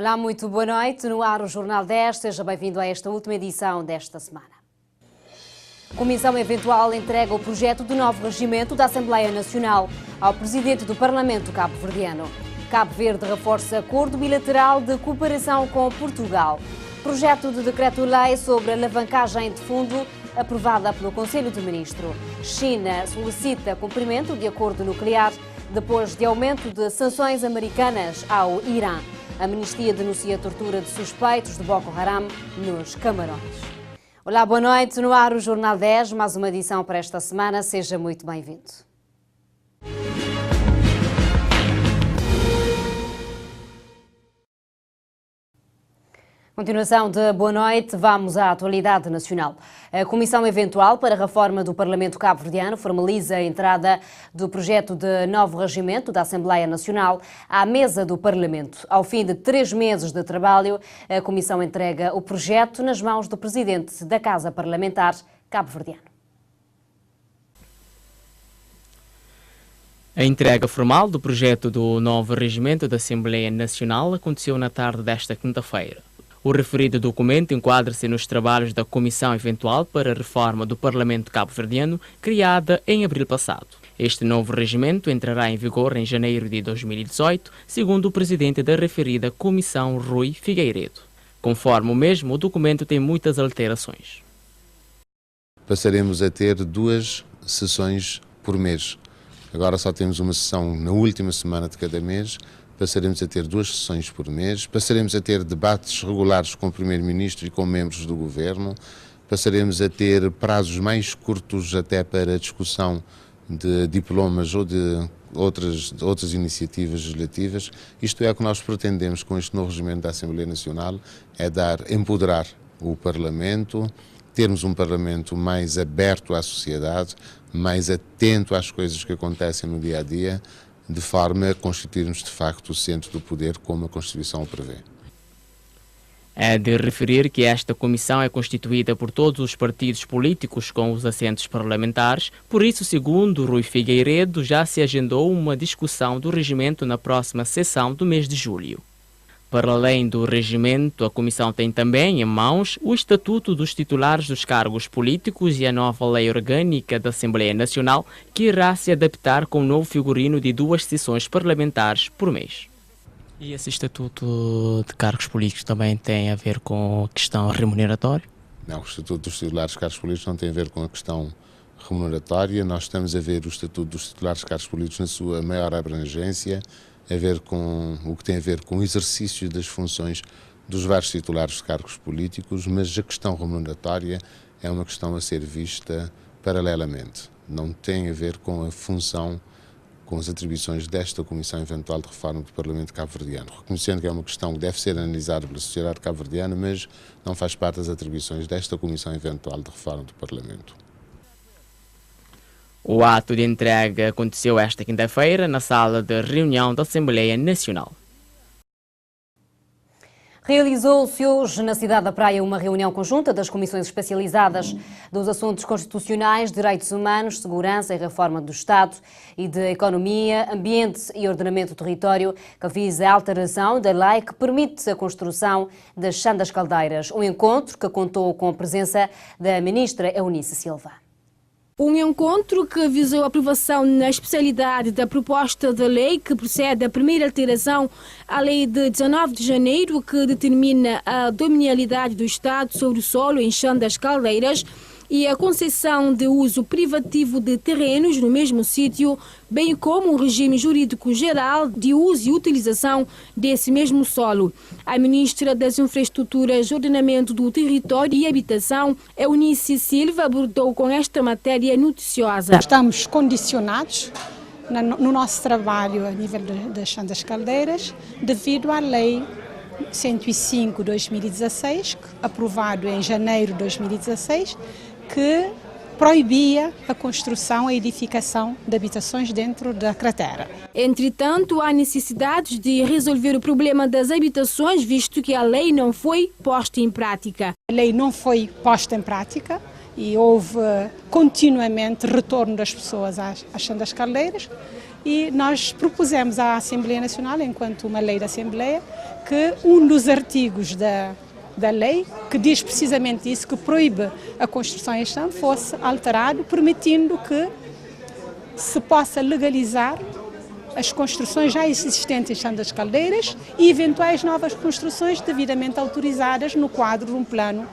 Olá, muito boa noite. No ar o Jornal 10. Seja bem-vindo a esta última edição desta semana. A Comissão Eventual entrega o projeto de novo regimento da Assembleia Nacional ao Presidente do Parlamento cabo-verdiano. Cabo Verde reforça acordo bilateral de cooperação com Portugal. Projeto de decreto-lei sobre alavancagem de fundo aprovada pelo Conselho de Ministros. China solicita cumprimento de acordo nuclear depois de aumento de sanções americanas ao Irã. A Amnistia denuncia a tortura de suspeitos de Boko Haram nos Camarões. Olá, boa noite. No ar o Jornal 10, mais uma edição para esta semana. Seja muito bem-vindo. Continuação de boa noite, vamos à atualidade nacional. A Comissão Eventual para a Reforma do Parlamento Cabo-Verdiano formaliza a entrada do projeto de novo regimento da Assembleia Nacional à mesa do Parlamento. Ao fim de 3 meses de trabalho, a Comissão entrega o projeto nas mãos do Presidente da Casa Parlamentar cabo-verdiano. A entrega formal do projeto do novo regimento da Assembleia Nacional aconteceu na tarde desta quinta-feira. O referido documento enquadra-se nos trabalhos da Comissão Eventual para a Reforma do Parlamento Cabo-Verdiano, criada em abril passado. Este novo regimento entrará em vigor em janeiro de 2018, segundo o presidente da referida Comissão, Rui Figueiredo. Conforme o mesmo, o documento tem muitas alterações. Passaremos a ter 2 sessões por mês. Agora só temos uma sessão na última semana de cada mês. Passaremos a ter 2 sessões por mês, passaremos a ter debates regulares com o Primeiro-Ministro e com membros do Governo, passaremos a ter prazos mais curtos até para a discussão de diplomas ou de outras iniciativas legislativas. Isto é o que nós pretendemos com este novo regimento da Assembleia Nacional, é empoderar o Parlamento, termos um Parlamento mais aberto à sociedade, mais atento às coisas que acontecem no dia-a-dia, de forma a constituirmos de facto o centro do poder como a Constituição o prevê. É de referir que esta comissão é constituída por todos os partidos políticos com os assentos parlamentares, por isso, segundo Rui Figueiredo, já se agendou uma discussão do regimento na próxima sessão do mês de julho. Para além do regimento, a Comissão tem também em mãos o Estatuto dos Titulares dos Cargos Políticos e a nova Lei Orgânica da Assembleia Nacional, que irá se adaptar com o novo figurino de 2 sessões parlamentares por mês. E esse Estatuto de Cargos Políticos também tem a ver com a questão remuneratória? Não, o Estatuto dos Titulares dos Cargos Políticos não tem a ver com a questão remuneratória. Nós estamos a ver o Estatuto dos Titulares dos Cargos Políticos na sua maior abrangência, a ver com o que tem a ver com o exercício das funções dos vários titulares de cargos políticos, mas a questão remuneratória é uma questão a ser vista paralelamente. Não tem a ver com a função, com as atribuições desta Comissão Eventual de Reforma do Parlamento Cabo-Verdiano, reconhecendo que é uma questão que deve ser analisada pela sociedade cabo-verdiana, mas não faz parte das atribuições desta Comissão Eventual de Reforma do Parlamento. O ato de entrega aconteceu esta quinta-feira na sala de reunião da Assembleia Nacional. Realizou-se hoje na cidade da Praia uma reunião conjunta das comissões especializadas dos assuntos constitucionais, direitos humanos, segurança e reforma do Estado e de economia, ambiente e ordenamento do território, que visa a alteração da lei que permite a construção das Sandas Caldeiras. Um encontro que contou com a presença da ministra Eunice Silva. Um encontro que visou a aprovação na especialidade da proposta de lei que procede à primeira alteração à lei de 19 de janeiro que determina a dominialidade do Estado sobre o solo em Sandas Caldeiras e a concessão de uso privativo de terrenos no mesmo sítio, bem como um regime jurídico geral de uso e utilização desse mesmo solo. A ministra das Infraestruturas, Ordenamento do Território e Habitação, Eunice Silva, abordou com esta matéria noticiosa. Estamos condicionados no nosso trabalho a nível das Sandas Caldeiras devido à lei 105/2016, aprovado em janeiro de 2016, que proibia a construção e edificação de habitações dentro da cratera. Entretanto, há necessidade de resolver o problema das habitações, visto que a lei não foi posta em prática. A lei não foi posta em prática e houve continuamente retorno das pessoas às Sandas Caldeiras e nós propusemos à Assembleia Nacional, enquanto uma lei da Assembleia, que um dos artigos da lei, que diz precisamente isso, que proíbe a construção em enxame, fosse alterado, permitindo que se possa legalizar as construções já existentes em Chão das Caldeiras e eventuais novas construções devidamente autorizadas no quadro de um plano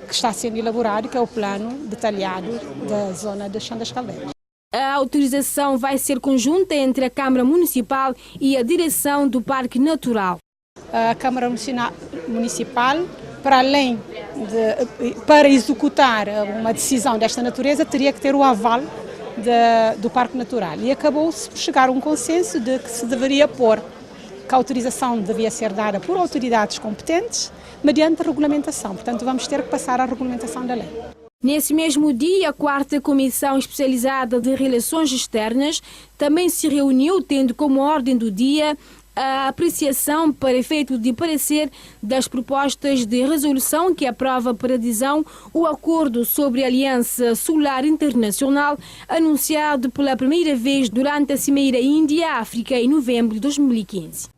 que está sendo elaborado, que é o plano detalhado da zona de Chão das Caldeiras. A autorização vai ser conjunta entre a Câmara Municipal e a direção do Parque Natural. A Câmara Municipal, para executar uma decisão desta natureza, teria que ter o aval do Parque Natural. E acabou-se por chegar a um consenso de que se deveria que a autorização devia ser dada por autoridades competentes, mediante a regulamentação. Portanto, vamos ter que passar à regulamentação da lei. Nesse mesmo dia, a 4ª Comissão Especializada de Relações Externas também se reuniu, tendo como ordem do dia a apreciação para efeito de parecer das propostas de resolução que aprova para adesão o acordo sobre a Aliança Solar Internacional anunciado pela primeira vez durante a Cimeira Índia-África em novembro de 2015.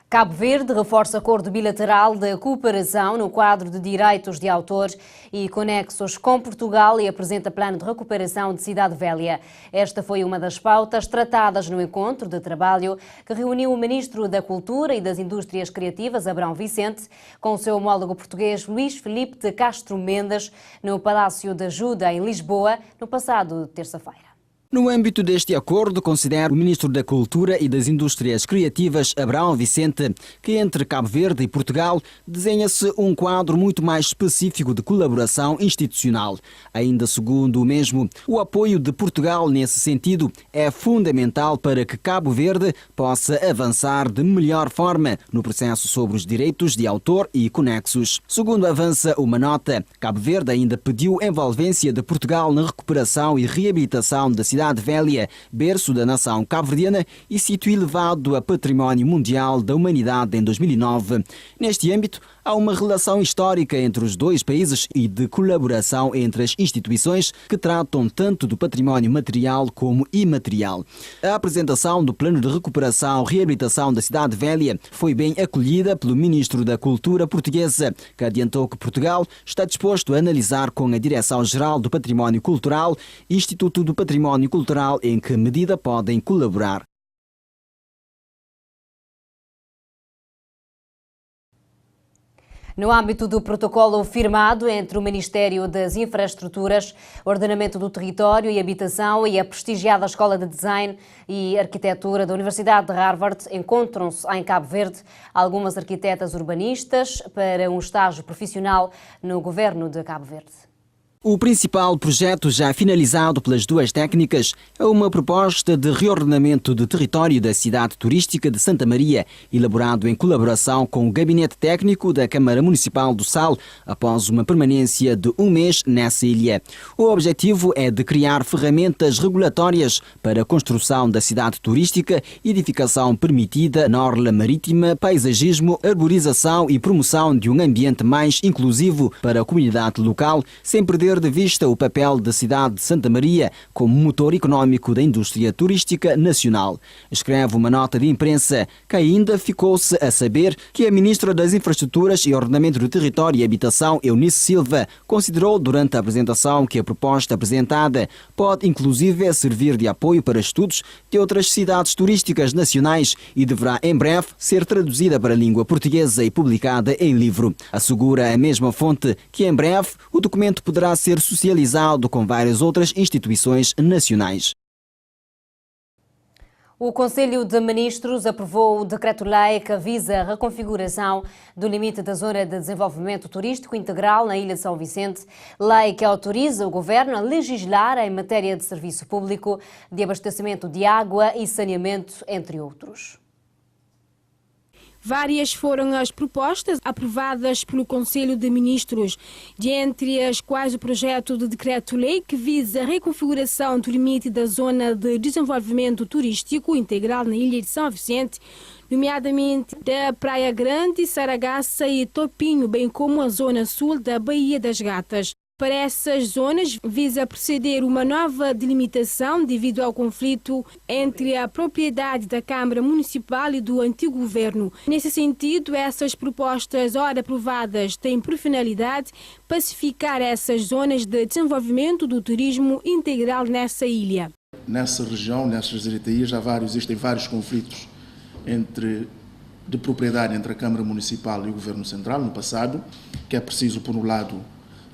Cabo Verde reforça acordo bilateral de cooperação no quadro de direitos de autor e conexos com Portugal e apresenta plano de recuperação de Cidade Velha. Esta foi uma das pautas tratadas no encontro de trabalho que reuniu o Ministro da Cultura e das Indústrias Criativas, Abrão Vicente, com o seu homólogo português Luís Filipe de Castro Mendes, no Palácio da Ajuda, em Lisboa, no passado terça-feira. No âmbito deste acordo, considera o Ministro da Cultura e das Indústrias Criativas, Abrão Vicente, que entre Cabo Verde e Portugal desenha-se um quadro muito mais específico de colaboração institucional. Ainda segundo o mesmo, o apoio de Portugal nesse sentido é fundamental para que Cabo Verde possa avançar de melhor forma no processo sobre os direitos de autor e conexos. Segundo avança uma nota, Cabo Verde ainda pediu envolvência de Portugal na recuperação e reabilitação da Cidade Velha, berço da nação cabo-verdiana e sítio elevado a Património Mundial da Humanidade em 2009. Neste âmbito, há uma relação histórica entre os dois países e de colaboração entre as instituições que tratam tanto do património material como imaterial. A apresentação do Plano de Recuperação e Reabilitação da Cidade Velha foi bem acolhida pelo Ministro da Cultura portuguesa, que adiantou que Portugal está disposto a analisar com a Direção-Geral do Património Cultural e Instituto do Património Cultural em que medida podem colaborar. No âmbito do protocolo firmado entre o Ministério das Infraestruturas, Ordenamento do Território e Habitação e a prestigiada Escola de Design e Arquitetura da Universidade de Harvard, encontram-se em Cabo Verde algumas arquitetas urbanistas para um estágio profissional no governo de Cabo Verde. O principal projeto já finalizado pelas duas técnicas é uma proposta de reordenamento de território da cidade turística de Santa Maria, elaborado em colaboração com o Gabinete Técnico da Câmara Municipal do Sal, após uma permanência de um mês nessa ilha. O objetivo é de criar ferramentas regulatórias para a construção da cidade turística, edificação permitida na orla marítima, paisagismo, arborização e promoção de um ambiente mais inclusivo para a comunidade local, sem perder de vista o papel da cidade de Santa Maria como motor económico da indústria turística nacional. Escreve uma nota de imprensa que ainda ficou-se a saber que a Ministra das Infraestruturas e Ordenamento do Território e Habitação, Eunice Silva, considerou durante a apresentação que a proposta apresentada pode inclusive servir de apoio para estudos de outras cidades turísticas nacionais e deverá em breve ser traduzida para a língua portuguesa e publicada em livro. Assegura a mesma fonte que em breve o documento poderá ser socializado com várias outras instituições nacionais. O Conselho de Ministros aprovou o Decreto-Lei que visa a reconfiguração do limite da Zona de Desenvolvimento Turístico Integral na Ilha de São Vicente, lei que autoriza o Governo a legislar em matéria de serviço público, de abastecimento de água e saneamento, entre outros. Várias foram as propostas aprovadas pelo Conselho de Ministros, dentre as quais o projeto de decreto-lei que visa a reconfiguração do limite da Zona de Desenvolvimento Turístico Integral na Ilha de São Vicente, nomeadamente da Praia Grande, Saragaça e Topinho, bem como a Zona Sul da Baía das Gatas. Para essas zonas, visa proceder uma nova delimitação devido ao conflito entre a propriedade da Câmara Municipal e do antigo governo. Nesse sentido, essas propostas, ora aprovadas, têm por finalidade pacificar essas zonas de desenvolvimento do turismo integral nessa ilha. Nessa região, nessas ZTIs, existem vários conflitos de propriedade entre a Câmara Municipal e o Governo Central no passado, que é preciso, por um lado,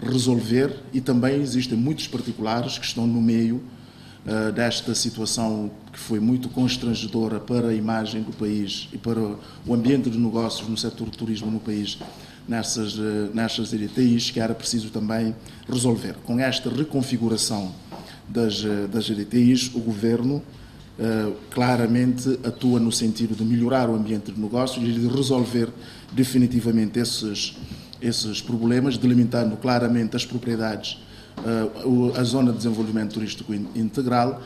resolver, e também existem muitos particulares que estão no meio desta situação que foi muito constrangedora para a imagem do país e para o ambiente de negócios no setor do turismo no país, nessas EDTIs, que era preciso também resolver. Com esta reconfiguração das EDTIs, o Governo claramente atua no sentido de melhorar o ambiente de negócios e de resolver definitivamente esses problemas, delimitando claramente as propriedades, a zona de desenvolvimento turístico integral.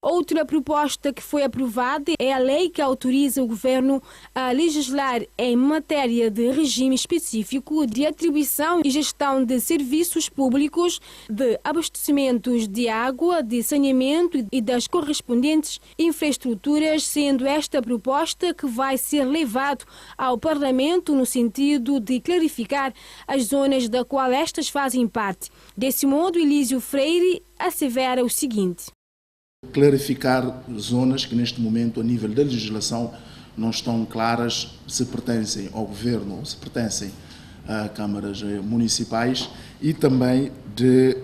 Outra proposta que foi aprovada é a lei que autoriza o governo a legislar em matéria de regime específico de atribuição e gestão de serviços públicos, de abastecimentos de água, de saneamento e das correspondentes infraestruturas, sendo esta proposta que vai ser levado ao Parlamento no sentido de clarificar as zonas da qual estas fazem parte. Desse modo, Elísio Freire assevera o seguinte: clarificar zonas que neste momento, a nível da legislação, não estão claras se pertencem ao governo ou se pertencem a câmaras municipais, e também de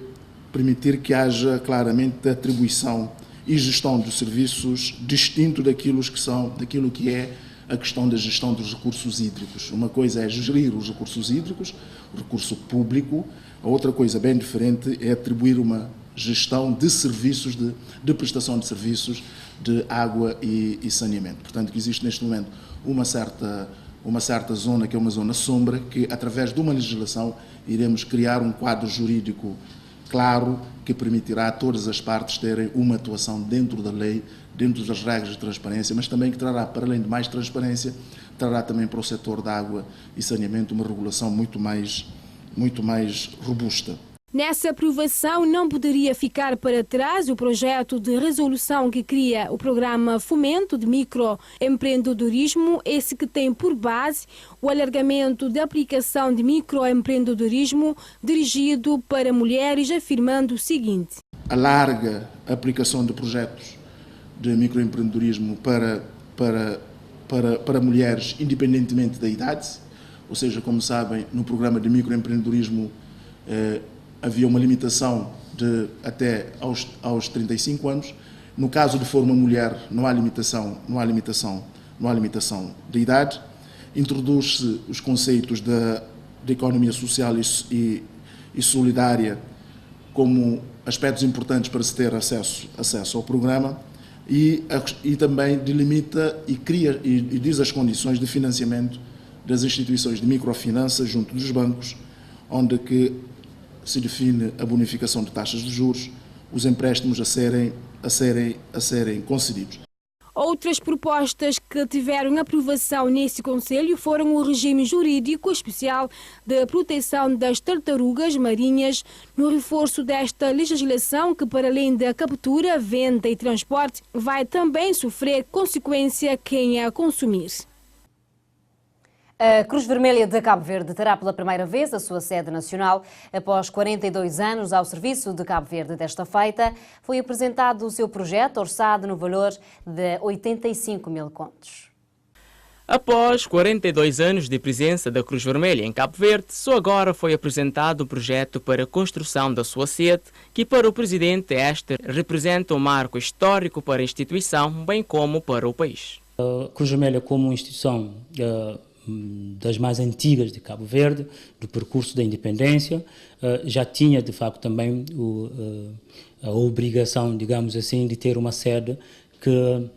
permitir que haja claramente atribuição e gestão dos serviços distinto daquilo que é a questão da gestão dos recursos hídricos. Uma coisa é gerir os recursos hídricos, o recurso público, a outra coisa bem diferente é atribuir uma gestão de serviços, de prestação de serviços de água e saneamento. Portanto, que existe neste momento uma certa zona, que é uma zona sombra, que através de uma legislação iremos criar um quadro jurídico claro que permitirá a todas as partes terem uma atuação dentro da lei, dentro das regras de transparência, mas também que trará, para além de mais transparência, trará também para o setor da água e saneamento uma regulação muito mais robusta. Nessa aprovação não poderia ficar para trás o projeto de resolução que cria o programa Fomento de Microempreendedorismo, esse que tem por base o alargamento da aplicação de microempreendedorismo dirigido para mulheres, afirmando o seguinte: alarga a aplicação de projetos de microempreendedorismo para mulheres, independentemente da idade, ou seja, como sabem, no programa de microempreendedorismo havia uma limitação de até aos 35 anos. No caso de for uma mulher, não há limitação de idade. Introduz-se os conceitos de economia social e solidária como aspectos importantes para se ter acesso ao programa, e também delimita e cria e diz as condições de financiamento das instituições de microfinanças junto dos bancos, onde que se define a bonificação de taxas de juros, os empréstimos a serem concedidos. Outras propostas que tiveram aprovação nesse Conselho foram o regime jurídico especial de proteção das tartarugas marinhas, no reforço desta legislação que, para além da captura, venda e transporte, vai também sofrer consequência quem a consumir. A Cruz Vermelha de Cabo Verde terá pela primeira vez a sua sede nacional. Após 42 anos ao serviço de Cabo Verde desta feita, foi apresentado o seu projeto, orçado no valor de 85 mil contos. Após 42 anos de presença da Cruz Vermelha em Cabo Verde, só agora foi apresentado o projeto para a construção da sua sede, que para o presidente representa um marco histórico para a instituição, bem como para o país. A Cruz Vermelha, como instituição das mais antigas de Cabo Verde, do percurso da independência, já tinha de facto também a obrigação, digamos assim, de ter uma sede que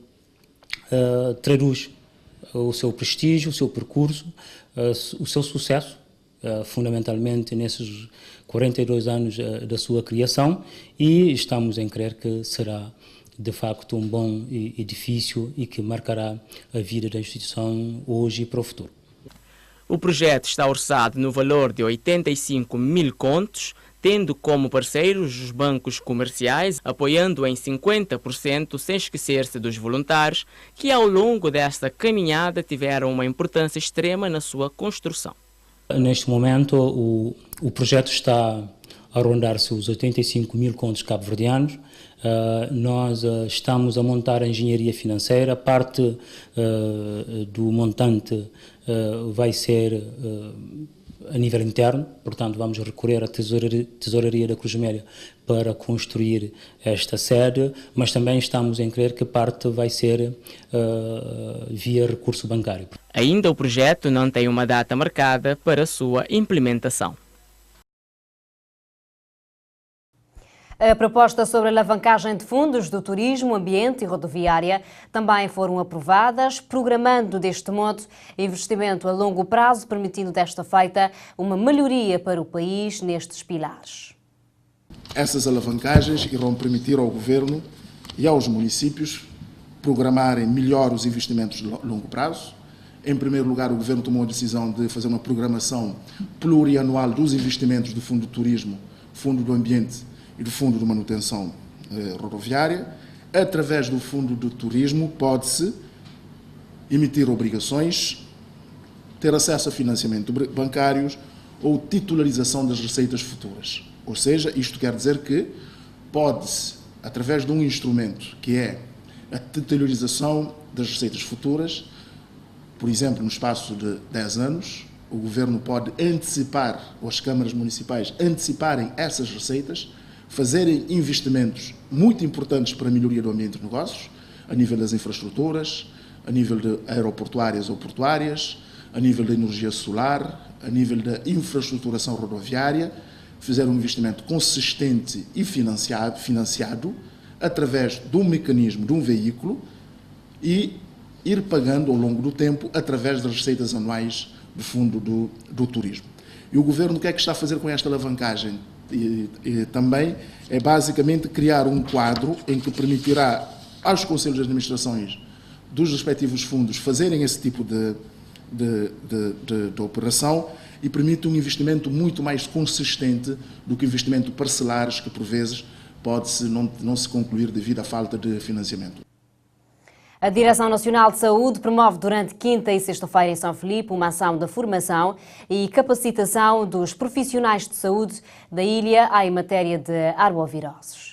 traduz o seu prestígio, o seu percurso, o seu sucesso, fundamentalmente nesses 42 anos da sua criação, e estamos em crer que será de facto um bom edifício e que marcará a vida da instituição hoje e para o futuro. O projeto está orçado no valor de 85 mil contos, tendo como parceiros os bancos comerciais, apoiando em 50%, sem esquecer-se dos voluntários, que ao longo desta caminhada tiveram uma importância extrema na sua construção. Neste momento, o projeto está a rondar-se os 85 mil contos cabo-verdianos. Nós estamos a montar a engenharia financeira, parte do montante vai ser a nível interno, portanto vamos recorrer à tesouraria da Cruz Vermelha para construir esta sede, mas também estamos em crer que parte vai ser via recurso bancário. Ainda o projeto não tem uma data marcada para a sua implementação. A proposta sobre a alavancagem de fundos do turismo, ambiente e rodoviária também foram aprovadas, programando deste modo investimento a longo prazo, permitindo desta feita uma melhoria para o país nestes pilares. Essas alavancagens irão permitir ao Governo e aos municípios programarem melhor os investimentos de longo prazo. Em primeiro lugar, o Governo tomou a decisão de fazer uma programação plurianual dos investimentos do Fundo do Turismo, Fundo do Ambiente e do Fundo de Manutenção Rodoviária. Através do Fundo do Turismo pode-se emitir obrigações, ter acesso a financiamento bancários ou titularização das receitas futuras. Ou seja, isto quer dizer que pode-se, através de um instrumento que é a titularização das receitas futuras, por exemplo, no espaço de 10 anos, o Governo pode antecipar, ou as câmaras municipais anteciparem essas receitas, fazerem investimentos muito importantes para a melhoria do ambiente de negócios, a nível das infraestruturas, a nível de aeroportuárias ou portuárias, a nível da energia solar, a nível da infraestruturação rodoviária, fizer um investimento consistente e financiado através de um mecanismo, de um veículo, e ir pagando ao longo do tempo através das receitas anuais do Fundo do Turismo. E o Governo o que é que está a fazer com esta alavancagem? E também é basicamente criar um quadro em que permitirá aos conselhos de administrações dos respectivos fundos fazerem esse tipo de operação e permite um investimento muito mais consistente do que o investimento parcelares que por vezes pode-se não se concluir devido à falta de financiamento. A Direção Nacional de Saúde promove durante quinta e sexta-feira em São Filipe uma ação de formação e capacitação dos profissionais de saúde da ilha em matéria de arboviroses.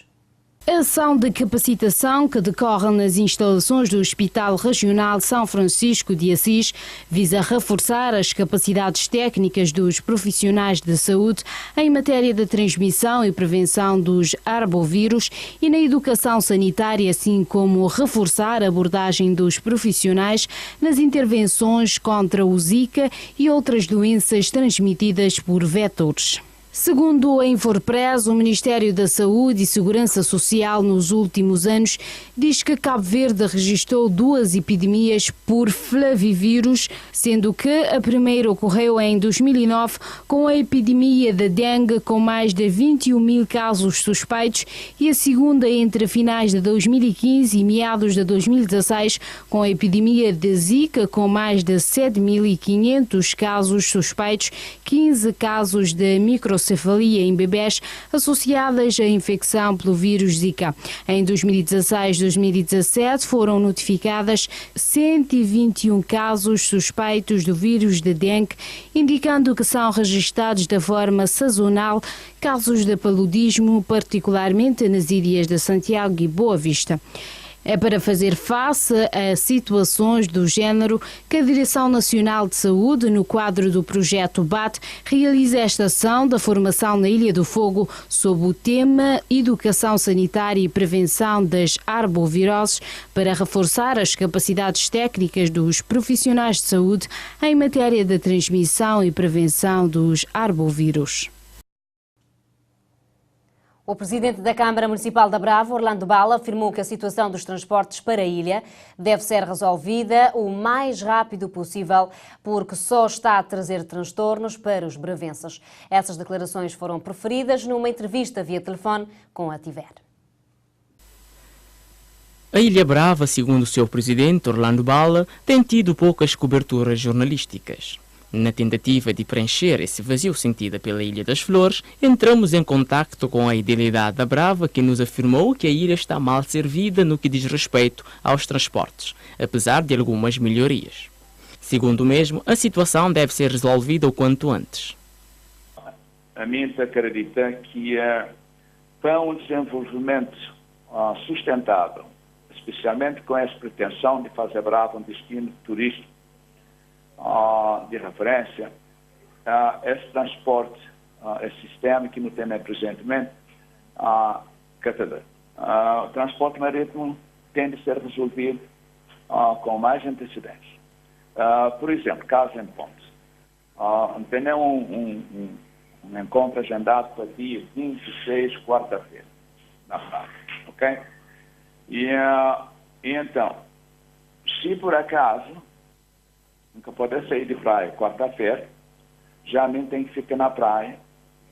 A ação de capacitação que decorre nas instalações do Hospital Regional São Francisco de Assis visa reforçar as capacidades técnicas dos profissionais de saúde em matéria de transmissão e prevenção dos arbovírus e na educação sanitária, assim como reforçar a abordagem dos profissionais nas intervenções contra o Zika e outras doenças transmitidas por vetores. Segundo a Infopress, o Ministério da Saúde e Segurança Social nos últimos anos diz que Cabo Verde registrou 2 epidemias por flavivírus, sendo que a primeira ocorreu em 2009 com a epidemia de dengue com mais de 21 mil casos suspeitos e a segunda entre finais de 2015 e meados de 2016 com a epidemia de Zika com mais de 7.500 casos suspeitos, 15 casos de microcefalia em bebés associadas à infecção pelo vírus Zika. Em 2016-2017 foram notificadas 121 casos suspeitos do vírus de dengue, indicando que são registrados de forma sazonal casos de paludismo, particularmente nas ilhas de Santiago e Boa Vista. É para fazer face a situações do género que a Direção Nacional de Saúde, no quadro do projeto BAT, realiza esta ação da formação na Ilha do Fogo sob o tema Educação Sanitária e Prevenção das Arboviroses para reforçar as capacidades técnicas dos profissionais de saúde em matéria de transmissão e prevenção dos arbovírus. O presidente da Câmara Municipal da Brava, Orlando Bala, afirmou que a situação dos transportes para a ilha deve ser resolvida o mais rápido possível, porque só está a trazer transtornos para os bravenses. Essas declarações foram proferidas numa entrevista via telefone com a TIVER. A Ilha Brava, segundo o seu presidente, Orlando Bala, tem tido poucas coberturas jornalísticas. Na tentativa de preencher esse vazio sentido pela Ilha das Flores, entramos em contacto com a Idilidade da Brava, que nos afirmou que a ilha está mal servida no que diz respeito aos transportes, apesar de algumas melhorias. Segundo o mesmo, a situação deve ser resolvida o quanto antes. A mim se acredita que para um desenvolvimento sustentável, especialmente com essa pretensão de fazer Brava um destino turístico de referência, esse transporte, esse sistema que não tem presentemente, o transporte marítimo tem de ser resolvido com mais antecedência. Por exemplo, caso em pontos, tem um encontro agendado para dia 26, quarta-feira, na praia, ok? E então, se por acaso nunca pode sair de praia quarta-feira, já nem tem que ficar na praia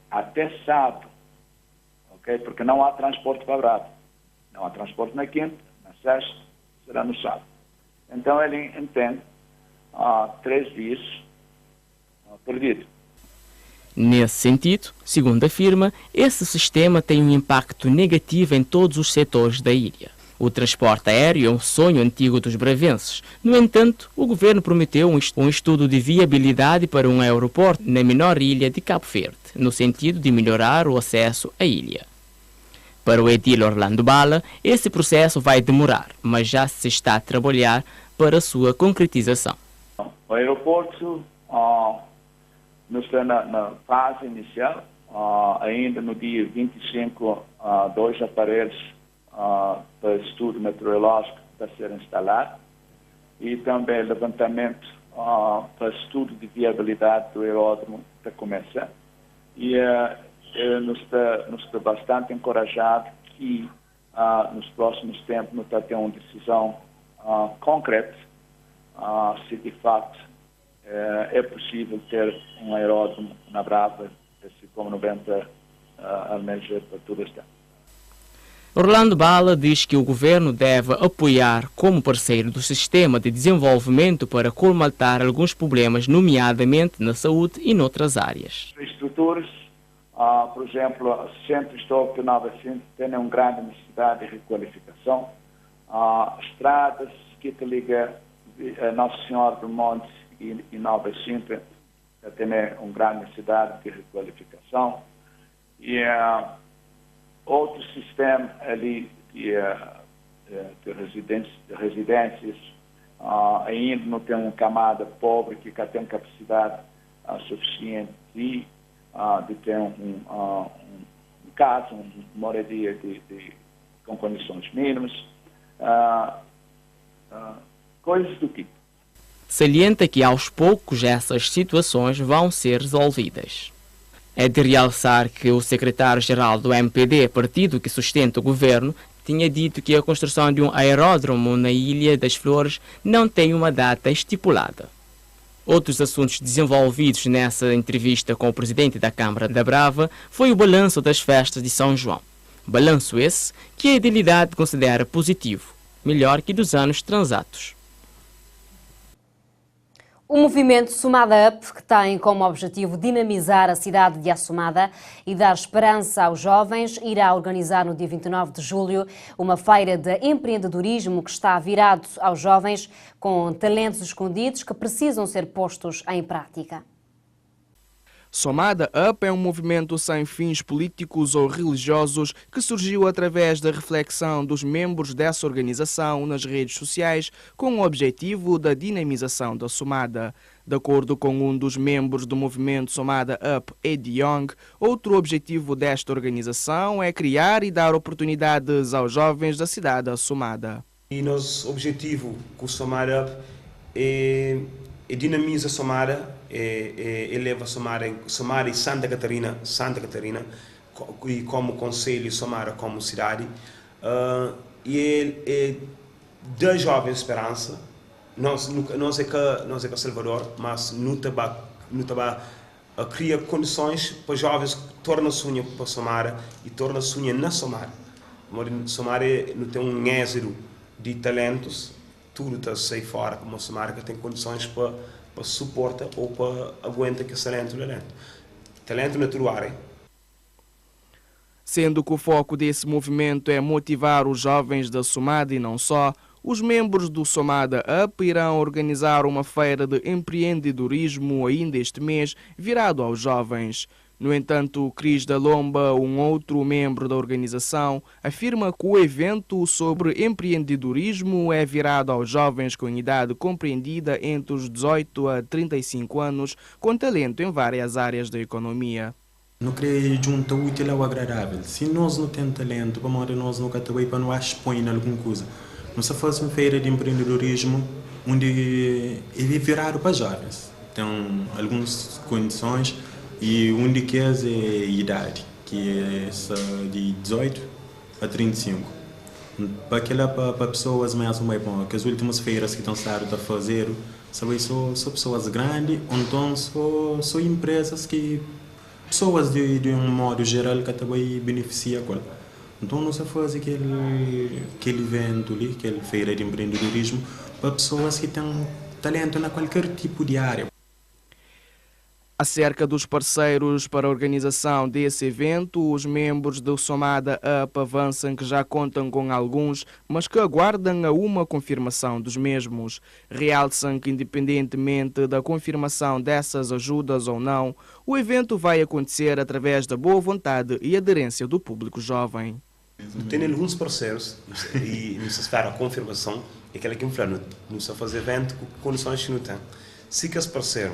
até sábado, ok? Porque não há transporte para Brava. Não há transporte na quinta, na sexta, será no sábado. Então ele entende 3 dias perdido. Nesse sentido, segundo afirma, esse sistema tem um impacto negativo em todos os setores da ilha. O transporte aéreo é um sonho antigo dos bravenses. No entanto, o governo prometeu um estudo de viabilidade para um aeroporto na menor ilha de Cabo Verde, no sentido de melhorar o acesso à ilha. Para o edil Orlando Bala, esse processo vai demorar, mas já se está a trabalhar para a sua concretização. O aeroporto está na fase inicial, ainda no dia 25, 2 aparelhos para estudo meteorológico para ser instalado e também levantamento para estudo de viabilidade do aeródromo para começar. E nos está bastante encorajado que nos próximos tempos nos está tendo uma decisão concreta se de fato é possível ter um aeródromo na Brava, assim como 90 almeja para todo este ano. Orlando Bala diz que o governo deve apoiar como parceiro do sistema de desenvolvimento para colmatar alguns problemas, nomeadamente na saúde e noutras áreas. Estruturas, por exemplo, o Centro Histórico de Nova Sintra tem uma grande necessidade de requalificação. Estradas que te ligam Nossa Senhora do Monte e Nova Sintra tem uma grande necessidade de requalificação. E outro sistema ali de residências ainda não tem uma camada pobre que tem capacidade suficiente de ter um casa, uma moradia com condições mínimas, coisas do tipo. Salienta que aos poucos essas situações vão ser resolvidas. É de realçar que o secretário-geral do MPD, partido que sustenta o governo, tinha dito que a construção de um aeródromo na Ilha das Flores não tem uma data estipulada. Outros assuntos desenvolvidos nessa entrevista com o presidente da Câmara da Brava foi o balanço das festas de São João. Balanço esse que a idilidade considera positivo, melhor que dos anos transatos. O movimento Somada Up, que tem como objetivo dinamizar a cidade de Assomada e dar esperança aos jovens, irá organizar no dia 29 de julho uma feira de empreendedorismo que está virado aos jovens com talentos escondidos que precisam ser postos em prática. Somada Up é um movimento sem fins políticos ou religiosos que surgiu através da reflexão dos membros dessa organização nas redes sociais com o objetivo da dinamização da Somada. De acordo com um dos membros do movimento Somada Up, Eddie Young, outro objetivo desta organização é criar e dar oportunidades aos jovens da cidade da Somada. E nosso objetivo com o Somada Up é dinamizar a Somada, eleva Somada e Santa Catarina e como concelho Somada como cidade, e dá jovens esperança. Nós é que Salvador, mas não está a criar condições para jovens tornar sonho para Somada e tornar sonho na Somada. Somada não tem um êxito de talentos, tudo está a sair fora, como Somada que tem condições para para suportar ou para aguentar que esse talento lá dentro. Talento natural. Sendo que o foco desse movimento é motivar os jovens da Somada e não só, os membros do Somada Up irão organizar uma feira de empreendedorismo ainda este mês, virado aos jovens. No entanto, Cris da Lomba, um outro membro da organização, afirma que o evento sobre empreendedorismo é virado aos jovens com idade compreendida entre os 18 a 35 anos, com talento em várias áreas da economia. Não queria juntar o útil ao agradável. Se nós não temos talento, para nós nunca também para não expor em alguma coisa. Nós fazemos uma feira de empreendedorismo onde ele é virado para jovens. Tem algumas condições e onde que é a idade, que é de 18 a 35. Para pessoas mesmo, que as últimas feiras que estão a fazer, são pessoas grandes, então são empresas que pessoas de um modo geral que também beneficiam com ela. Então nós fazemos aquele evento ali, aquela feira de empreendedorismo para pessoas que têm talento em qualquer tipo de área. Acerca dos parceiros para a organização desse evento, os membros do Somada Up avançam que já contam com alguns, mas que aguardam a uma confirmação dos mesmos. Realçam que, independentemente da confirmação dessas ajudas ou não, o evento vai acontecer através da boa vontade e aderência do público jovem. Tem alguns parceiros e não se espera a confirmação, é aquela que não se faz evento com condições que não tem. Se que esse parceiro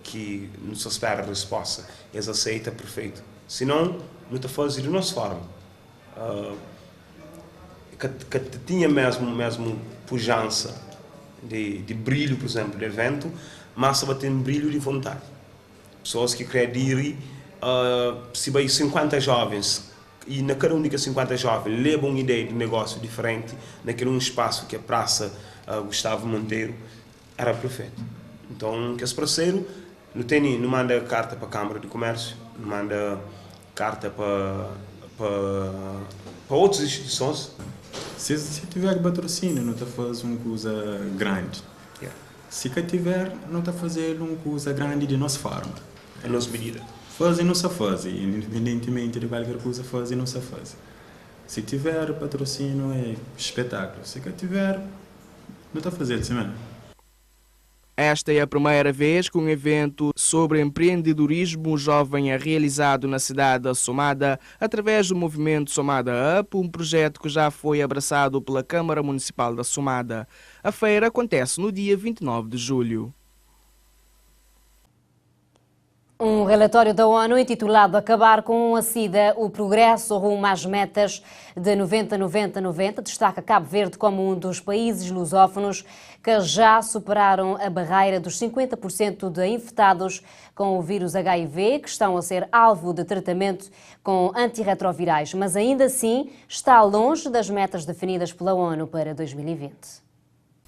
que não se espera a resposta, eles aceitam, perfeito. Se não está fazendo de nossa forma. Que tinha mesmo pujança de brilho, por exemplo, do evento, mas só tem brilho de vontade. Pessoas que querem se vai 50 jovens, e na cada única 50 jovens levam uma ideia de negócio diferente, naquele um espaço que é a Praça Gustavo Monteiro, era perfeito. Então, que esse parceiro não manda carta para a Câmara de Comércio, não manda carta para outras instituições. Se tiver patrocínio, não está fazendo uma coisa grande. Yeah. Se tiver, não está fazendo uma coisa grande de nossa forma. A nossa medida. Faz e não se faz, independentemente de qualquer coisa, faz e não se faz. Se tiver patrocínio, é espetáculo. Se tiver, não está fazendo assim mesmo. Esta é a primeira vez que um evento sobre empreendedorismo jovem é realizado na cidade da Somada através do movimento Somada Up, um projeto que já foi abraçado pela Câmara Municipal da Somada. A feira acontece no dia 29 de julho. Um relatório da ONU intitulado Acabar com a SIDA, o progresso rumo às metas de 90-90-90 destaca Cabo Verde como um dos países lusófonos que já superaram a barreira dos 50% de infectados com o vírus HIV que estão a ser alvo de tratamento com antirretrovirais, mas ainda assim está longe das metas definidas pela ONU para 2020.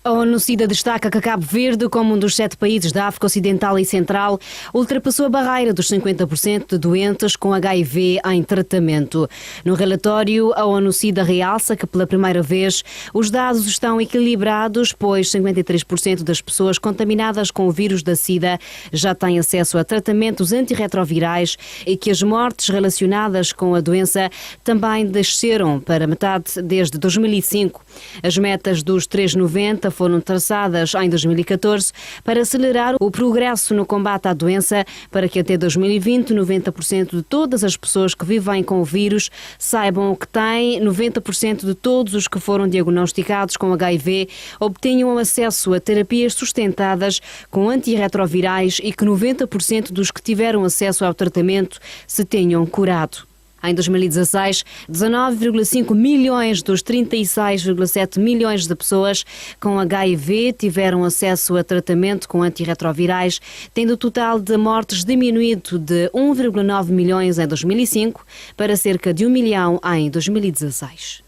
A ONU-SIDA destaca que Cabo Verde, como um dos 7 países da África Ocidental e Central, ultrapassou a barreira dos 50% de doentes com HIV em tratamento. No relatório, a ONU-SIDA realça que, pela primeira vez, os dados estão equilibrados, pois 53% das pessoas contaminadas com o vírus da SIDA já têm acesso a tratamentos antirretrovirais e que as mortes relacionadas com a doença também desceram para metade desde 2005. As metas dos 390 foram traçadas em 2014 para acelerar o progresso no combate à doença, para que até 2020 90% de todas as pessoas que vivem com o vírus saibam o que têm, 90% de todos os que foram diagnosticados com HIV obtenham acesso a terapias sustentadas com antirretrovirais e que 90% dos que tiveram acesso ao tratamento se tenham curado. Em 2016, 19,5 milhões dos 36,7 milhões de pessoas com HIV tiveram acesso a tratamento com antirretrovirais, tendo o total de mortes diminuído de 1,9 milhões em 2005 para cerca de 1 milhão em 2016.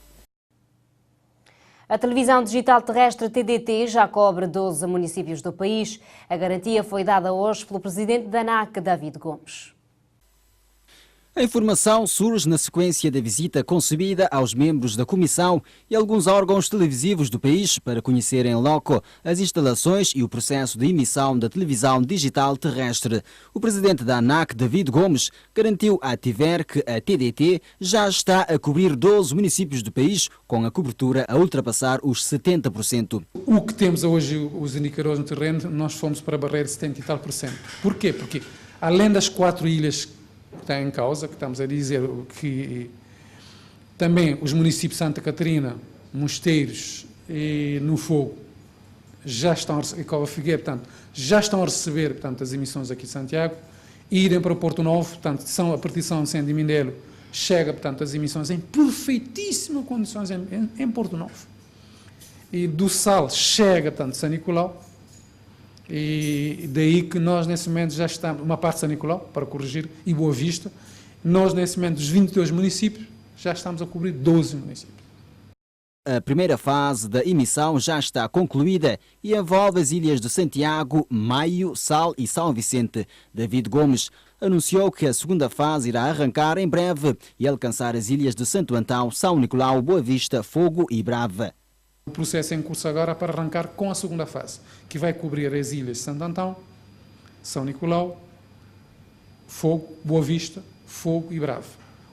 A televisão digital terrestre TDT já cobre 12 municípios do país. A garantia foi dada hoje pelo presidente da ANAC, David Gomes. A informação surge na sequência da visita concebida aos membros da Comissão e alguns órgãos televisivos do país para conhecerem em loco as instalações e o processo de emissão da televisão digital terrestre. O presidente da ANAC, David Gomes, garantiu à TIVER que a TDT já está a cobrir 12 municípios do país, com a cobertura a ultrapassar os 70%. O que temos hoje, os indicadores no terreno, nós fomos para a barreira de 70 e tal por cento. Porquê? Porque além das 4 ilhas que está em causa, que estamos a dizer que também os municípios de Santa Catarina, Mosteiros e No Fogo já estão e Cova Figueira, portanto, já estão a receber, portanto, as emissões aqui de Santiago, e irem para Porto Novo, portanto, a partir de São Vicente de Mindelo, chega, portanto, as emissões em perfeitíssimas condições em Porto Novo. E do Sal chega, portanto, São Nicolau, e daí que nós, nesse momento, já estamos, uma parte de São Nicolau, para corrigir, e Boa Vista, nós, nesse momento, dos 22 municípios, já estamos a cobrir 12 municípios. A primeira fase da emissão já está concluída e envolve as ilhas de Santiago, Maio, Sal e São Vicente. David Gomes anunciou que a segunda fase irá arrancar em breve e alcançar as ilhas de Santo Antão, São Nicolau, Boa Vista, Fogo e Brava. O processo é em curso agora para arrancar com a segunda fase, que vai cobrir as ilhas de Santo Antão, São Nicolau, Fogo, Boa Vista, Fogo e Bravo.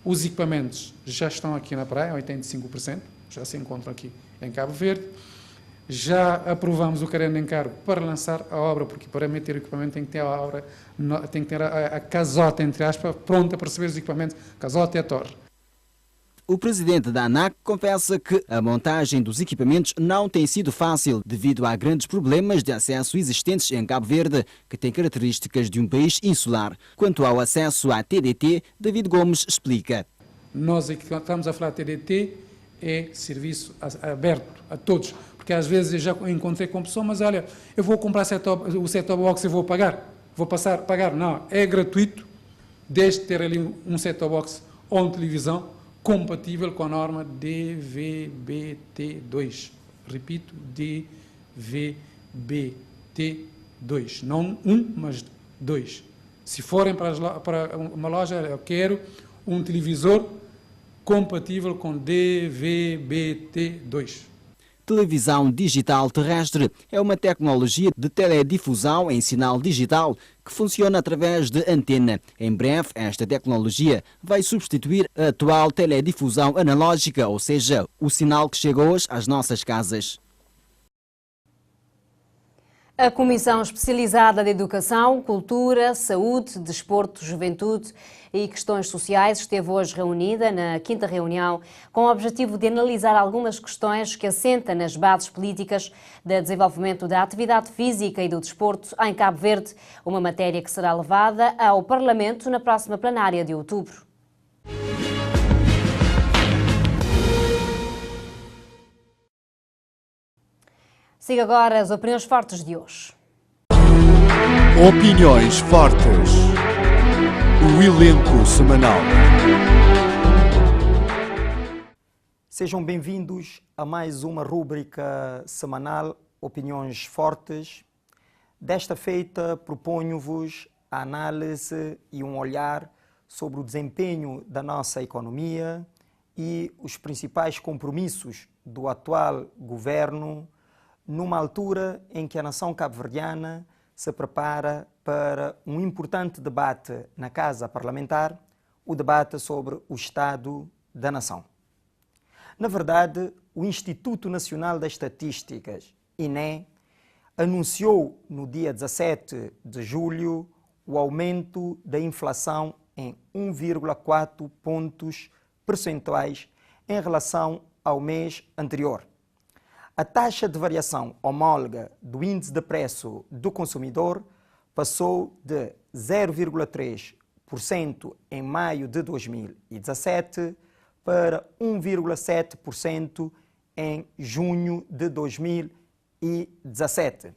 Os equipamentos já estão aqui na praia, 85%, já se encontram aqui em Cabo Verde. Já aprovamos o caderno de encargo para lançar a obra, porque para meter o equipamento tem que ter a obra, tem que ter a casota, entre aspas, pronta para receber os equipamentos, casota e a torre. O presidente da ANAC confessa que a montagem dos equipamentos não tem sido fácil devido a grandes problemas de acesso existentes em Cabo Verde, que tem características de um país insular. Quanto ao acesso à TDT, David Gomes explica. Nós aqui estamos a falar de TDT, é serviço aberto a todos, porque às vezes eu já encontrei com pessoas, mas olha, eu vou comprar o set-top box e vou pagar, vou passar a pagar. Não, é gratuito, desde ter ali um set-top box ou uma televisão, compatível com a norma DVB-T2. Repito, DVB-T2. Não um, mas 2. Se forem para uma loja, eu quero um televisor compatível com DVB-T2. Televisão digital terrestre é uma tecnologia de teledifusão em sinal digital que funciona através de antena. Em breve, esta tecnologia vai substituir a atual teledifusão analógica, ou seja, o sinal que chega hoje às nossas casas. A Comissão Especializada de Educação, Cultura, Saúde, Desporto, Juventude e Questões Sociais esteve hoje reunida na 5ª reunião com o objetivo de analisar algumas questões que assentam nas bases políticas de desenvolvimento da atividade física e do desporto em Cabo Verde, uma matéria que será levada ao Parlamento na próxima plenária de outubro. Siga agora as opiniões fortes de hoje. Opiniões fortes. O elenco semanal. Sejam bem-vindos a mais uma rúbrica semanal Opiniões Fortes. Desta feita, proponho-vos a análise e um olhar sobre o desempenho da nossa economia e os principais compromissos do atual governo numa altura em que a nação cabo-verdiana se prepara para um importante debate na Casa Parlamentar, o debate sobre o Estado da Nação. Na verdade, o Instituto Nacional das Estatísticas, INE, anunciou no dia 17 de julho o aumento da inflação em 1,4 pontos percentuais em relação ao mês anterior. A taxa de variação homóloga do índice de preço do consumidor passou de 0,3% em maio de 2017 para 1,7% em junho de 2017.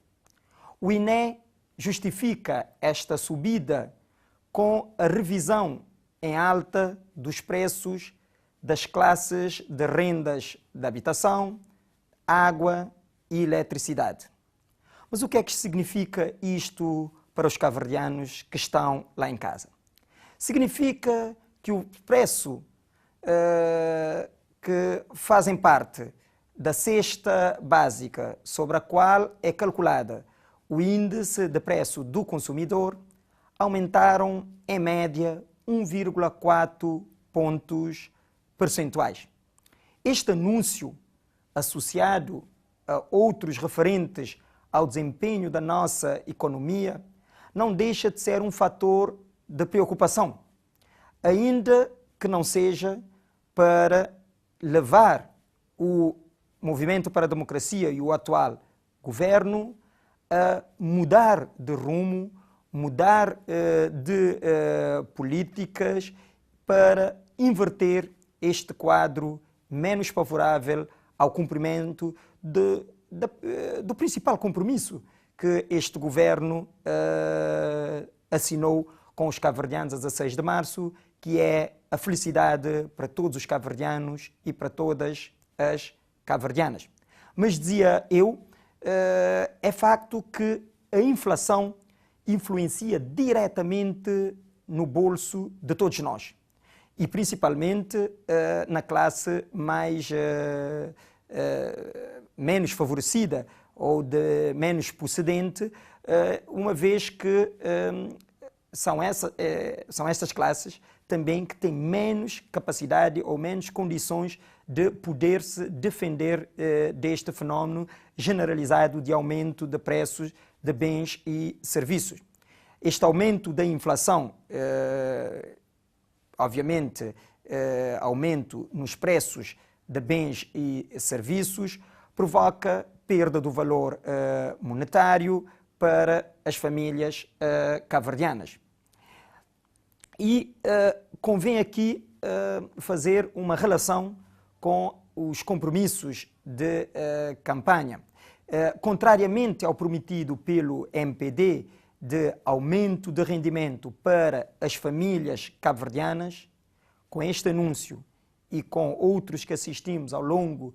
O INE justifica esta subida com a revisão em alta dos preços das classes de rendas de habitação, água e eletricidade. Mas o que é que significa isto para os cabo-verdianos que estão lá em casa? Significa que o preço que fazem parte da cesta básica sobre a qual é calculada o índice de preço do consumidor aumentaram, em média, 1,4 pontos percentuais. Este anúncio, associado a outros referentes ao desempenho da nossa economia, não deixa de ser um fator de preocupação, ainda que não seja para levar o Movimento para a Democracia e o atual governo a mudar de rumo, mudar de políticas para inverter este quadro menos favorável ao cumprimento do principal compromisso que este governo assinou com os cabo-verdianos a 16 de março, que é a felicidade para todos os cabo-verdianos e para todas as cabo-verdianas. Mas dizia eu, é facto que a inflação influencia diretamente no bolso de todos nós e principalmente na classe menos favorecida ou de menos procedente, uma vez que são essas classes também que têm menos capacidade ou menos condições de poder se defender deste fenómeno generalizado de aumento de preços de bens e serviços. Este aumento da inflação, obviamente, aumento nos preços de bens e serviços, provoca perda do valor monetário para as famílias cabo-verdianas. E convém aqui fazer uma relação com os compromissos de campanha. Contrariamente ao prometido pelo MPD de aumento de rendimento para as famílias cabo-verdianas, com este anúncio e com outros que assistimos ao longo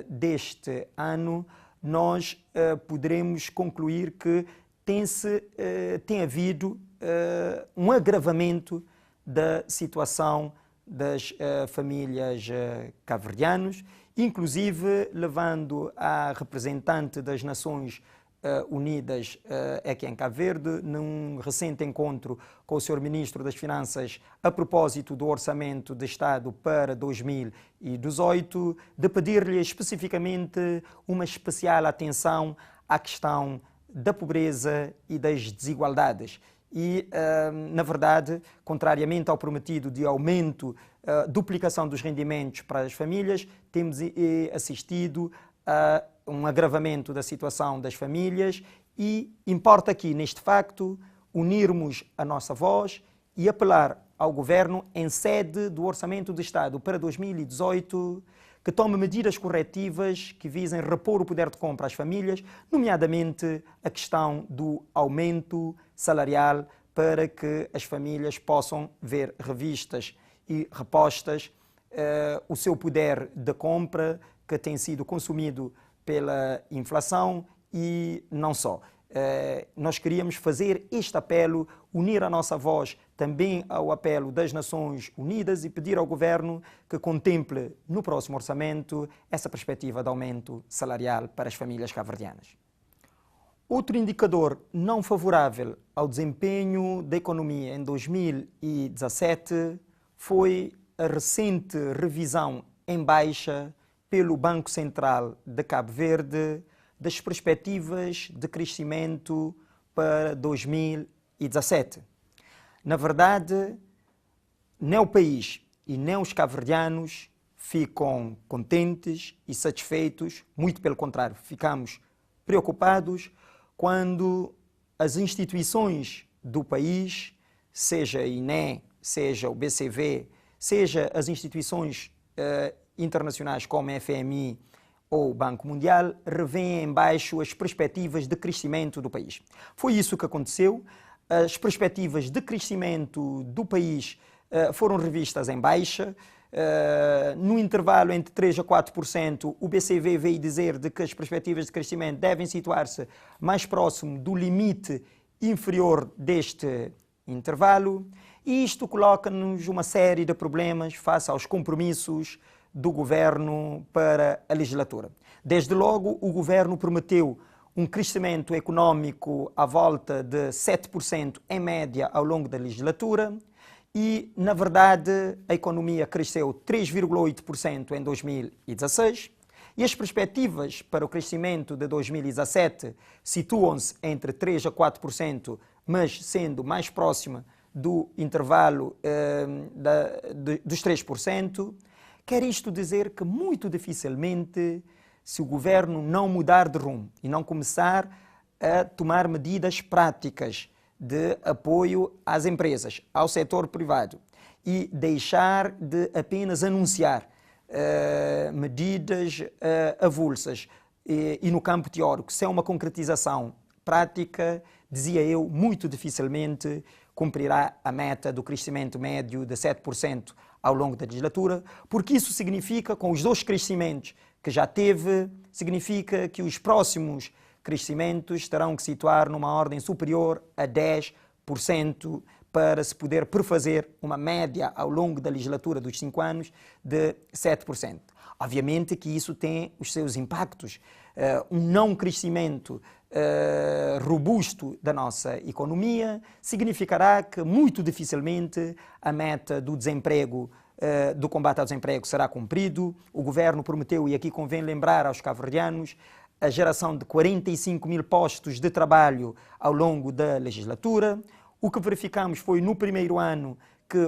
deste ano, nós poderemos concluir que tem havido um agravamento da situação das famílias cabo-verdianas, inclusive levando a representante das Nações Unidas aqui em Cabo Verde, num recente encontro com o Sr. Ministro das Finanças a propósito do Orçamento de Estado para 2018, de pedir-lhe especificamente uma especial atenção à questão da pobreza e das desigualdades. E, na verdade, contrariamente ao prometido de aumento, duplicação dos rendimentos para as famílias, temos assistido a um agravamento da situação das famílias e importa aqui, neste facto, unirmos a nossa voz e apelar ao Governo, em sede do Orçamento de Estado para 2018, que tome medidas corretivas que visem repor o poder de compra às famílias, nomeadamente a questão do aumento salarial, para que as famílias possam ver revistas e repostas o seu poder de compra, que tem sido consumido pela inflação e não só. Nós queríamos fazer este apelo, unir a nossa voz também ao apelo das Nações Unidas e pedir ao Governo que contemple no próximo orçamento essa perspectiva de aumento salarial para as famílias cabo-verdianas. Outro indicador não favorável ao desempenho da economia em 2017 foi a recente revisão em baixa pelo Banco Central de Cabo Verde das perspectivas de crescimento para 2017. Na verdade, nem o país e nem os cabo-verdianos ficam contentes e satisfeitos, muito pelo contrário, ficamos preocupados quando as instituições do país, seja a INE, seja o BCV, seja as instituições internacionais como a FMI ou o Banco Mundial, revêem em baixo as perspectivas de crescimento do país. Foi isso que aconteceu. As perspectivas de crescimento do país foram revistas em baixa. No intervalo entre 3% a 4%, o BCV veio dizer de que as perspectivas de crescimento devem situar-se mais próximo do limite inferior deste intervalo. E isto coloca-nos uma série de problemas face aos compromissos do governo para a legislatura. Desde logo, o governo prometeu um crescimento econômico à volta de 7% em média ao longo da legislatura e, na verdade, a economia cresceu 3,8% em 2016 e as perspectivas para o crescimento de 2017 situam-se entre 3% a 4%, mas sendo mais próxima do intervalo dos 3%. Quer isto dizer que muito dificilmente, se o governo não mudar de rumo e não começar a tomar medidas práticas de apoio às empresas, ao setor privado e deixar de apenas anunciar medidas avulsas e no campo teórico, se é uma concretização prática, dizia eu, muito dificilmente cumprirá a meta do crescimento médio de 7% ao longo da legislatura, porque isso significa, com os dois crescimentos que já teve, significa que os próximos crescimentos terão que situar numa ordem superior a 10% para se poder prefazer uma média ao longo da legislatura dos 5 anos de 7%. Obviamente que isso tem os seus impactos. Um não crescimento robusto da nossa economia significará que muito dificilmente a meta do desemprego, do combate ao desemprego será cumprido. O governo prometeu, e aqui convém lembrar aos cabo-verdianos, a geração de 45 mil postos de trabalho ao longo da legislatura. O que verificamos foi no primeiro ano que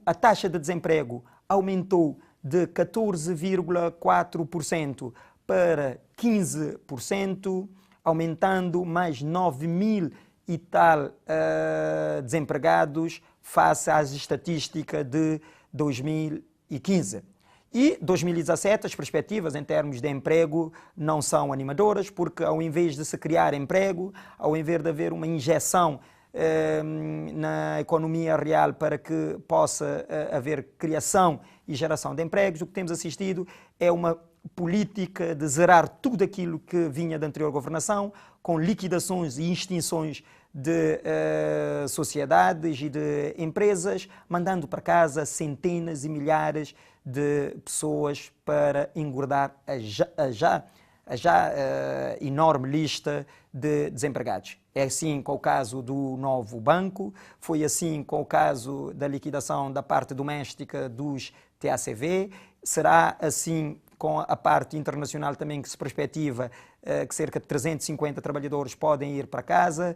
a taxa de desemprego aumentou de 14,4% para 15%, aumentando mais 9 mil e tal desempregados face às estatísticas de 2015. E 2017, as perspectivas em termos de emprego não são animadoras, porque ao invés de se criar emprego, ao invés de haver uma injeção na economia real para que possa haver criação e geração de empregos, o que temos assistido é uma política de zerar tudo aquilo que vinha da anterior governação, com liquidações e extinções de sociedades e de empresas, mandando para casa centenas e milhares de pessoas para engordar a já enorme lista de desempregados. É assim com o caso do novo banco, foi assim com o caso da liquidação da parte doméstica dos TACV, será assim com a parte internacional também, que se perspectiva que cerca de 350 trabalhadores podem ir para casa.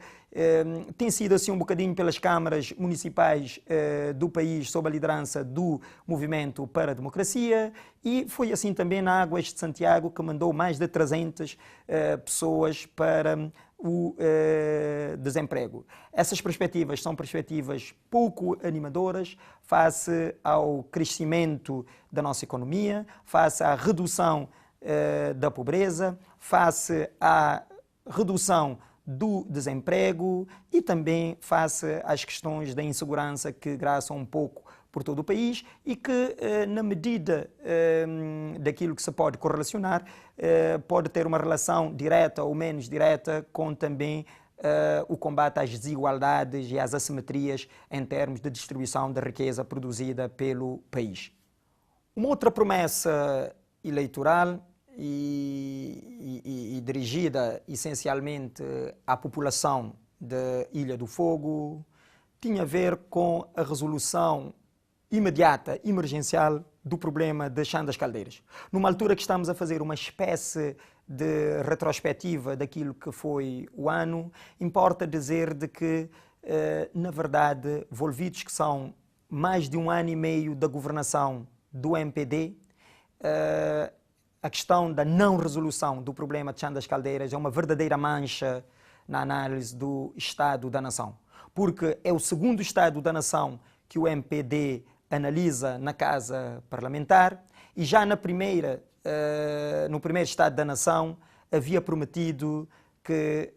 Tem sido assim um bocadinho pelas câmaras municipais do país, sob a liderança do Movimento para a Democracia, e foi assim também na Águas de Santiago, que mandou mais de 300 pessoas para o desemprego. Essas perspectivas são perspectivas pouco animadoras face ao crescimento da nossa economia, face à redução da pobreza, face à redução do desemprego e também face às questões da insegurança que graçam um pouco por todo o país e que, na medida daquilo que se pode correlacionar, pode ter uma relação direta ou menos direta com também o combate às desigualdades e às assimetrias em termos de distribuição da riqueza produzida pelo país. Uma outra promessa eleitoral e dirigida essencialmente à população da Ilha do Fogo tinha a ver com a resolução imediata, emergencial, do problema de Chã das Caldeiras. Numa altura que estamos a fazer uma espécie de retrospectiva daquilo que foi o ano, importa dizer de que, na verdade, envolvidos que são mais de 1 ano e meio da governação do MPD, a questão da não resolução do problema de Chã das Caldeiras é uma verdadeira mancha na análise do Estado da Nação. Porque é o segundo Estado da Nação que o MPD analisa na Casa Parlamentar e já no primeiro Estado da Nação havia prometido que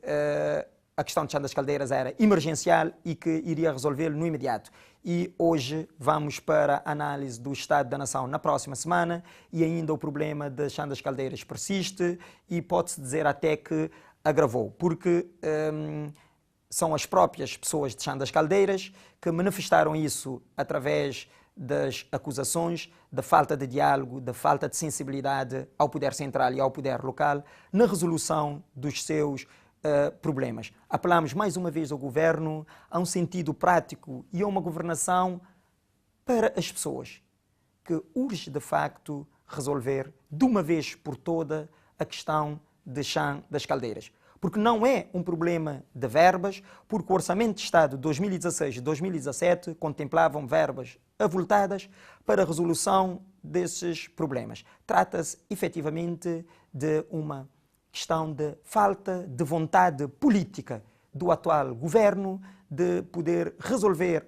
a questão de Chã das Caldeiras era emergencial e que iria resolvê-lo no imediato. E hoje vamos para a análise do Estado da Nação na próxima semana e ainda o problema de Chã das Caldeiras persiste e pode-se dizer até que agravou, porque são as próprias pessoas de Chã das Caldeiras que manifestaram isso através das acusações da falta de diálogo, da falta de sensibilidade ao poder central e ao poder local na resolução dos seus problemas. Apelamos mais uma vez ao governo a um sentido prático e a uma governação para as pessoas, que urge de facto resolver de uma vez por toda a questão de Chã das Caldeiras. Porque não é um problema de verbas, porque o Orçamento de Estado de 2016 e 2017 contemplavam verbas avultadas para a resolução desses problemas. Trata-se efetivamente de uma questão de falta de vontade política do atual governo de poder resolver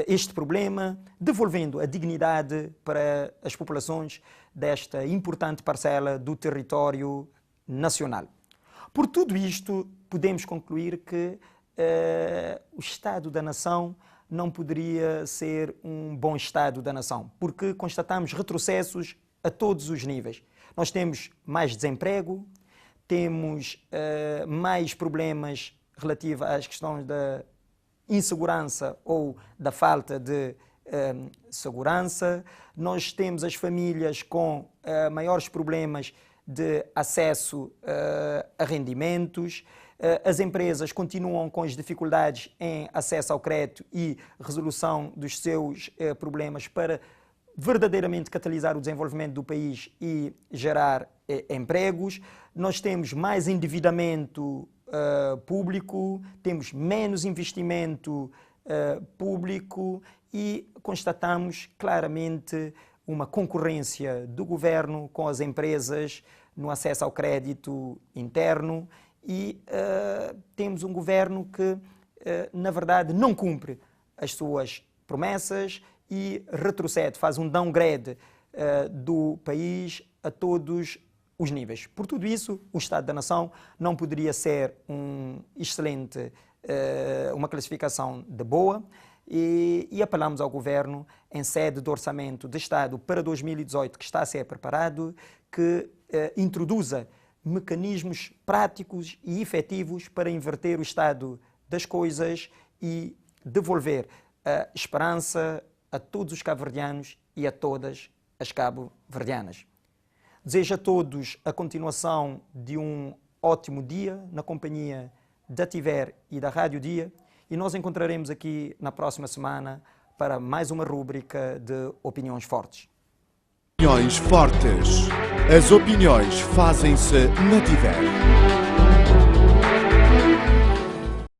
este problema, devolvendo a dignidade para as populações desta importante parcela do território nacional. Por tudo isto, podemos concluir que o Estado da Nação não poderia ser um bom Estado da Nação, porque constatamos retrocessos a todos os níveis. Nós temos mais desemprego, temos mais problemas relativos às questões da insegurança ou da falta de segurança. Nós temos as famílias com maiores problemas de acesso a rendimentos. As empresas continuam com as dificuldades em acesso ao crédito e resolução dos seus problemas para verdadeiramente catalisar o desenvolvimento do país e gerar empregos. Nós temos mais endividamento público, temos menos investimento público e constatamos claramente uma concorrência do governo com as empresas no acesso ao crédito interno e temos um governo que, na verdade, não cumpre as suas promessas e retrocede, faz um downgrade do país a todos os níveis. Por tudo isso, o Estado da Nação não poderia ser uma classificação de boa e apelamos ao Governo, em sede do Orçamento de Estado para 2018, que está a ser preparado, que introduza mecanismos práticos e efetivos para inverter o estado das coisas e devolver a esperança a todos os cabo-verdianos e a todas as cabo-verdianas. Desejo a todos a continuação de um ótimo dia na companhia da TIVER e da Rádio Dia e nós encontraremos aqui na próxima semana para mais uma rúbrica de Opiniões Fortes. Opiniões Fortes. As opiniões fazem-se na TIVER.